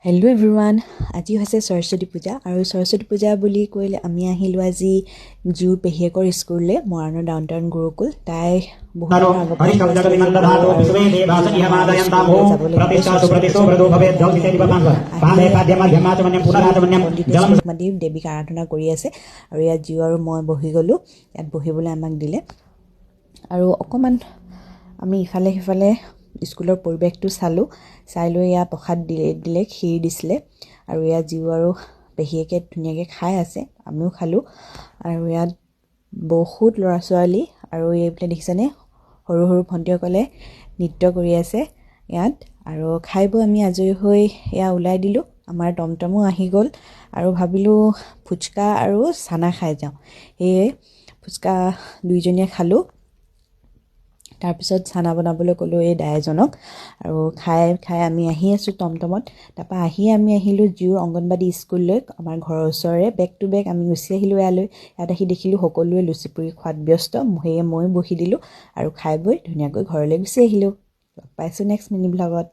Hello everyone, আজি হৈছে সৰস্বতী পূজা আৰু সৰস্বতী পূজা বুলি কৈলে আমি আহিলো আজি জিউৰ পেহিয়েকৰ স্কুললে মৰাণৰ ডাউনটাউন গুৰুকুল তাই বহুত দেৱীক আৰাধনা কৰি আছে আৰু ইয়াত জিউ আৰু মই বহি গলো ইয়াত বহিবলৈ আমাক দিলে আৰু অকমান আমি ইফালে সিফালে স্কুলৰ পৰিৱেশটো চালো চাই লৈ ইয়া প্ৰসাদ দিলে ক্ষীৰ দিছিলে আৰু ইয়া জিউ আৰু পেহিয়েকে ধুনীয়াকৈ খাই আছে আমিও খালো আৰু ইয়াত বহুত ল'ৰা ছোৱালী আৰু এইফালে দেখিছানে সৰু সৰু ভণ্টিসকলে নৃত্য কৰি আছে ইয়াত আৰু খাই বৈ আমি আজৰি হৈ ইয়া ওলাই দিলো আমাৰ টমটমো আহি গ'ল আৰু ভাবিলো ফুচকা আৰু চানা খাই যাওঁ এই ফুচকা দুইজনীয়ে খালো তাৰপিছত চানা বনাবলৈ ক'লো এই দাইজনক আৰু খাই আমি আহি আছো টমটমত তাৰপা আমি আহিলো জিউৰ অংগনবাদী স্কুললৈ আমাৰ ঘৰৰ ওচৰৰে বেক টু বেক আমি গুচি আহিলো ইয়ালৈ ইয়াত আহি দেখিলো সকলোৱে লুচি পুৰি খোৱাত ব্যস্ত সেয়ে মই বহি দিলো আৰু খাই বৈ ধুনীয়াকৈ ঘৰলৈ গুচি আহিলো পাইছো নেক্সট মিনি ব্লগত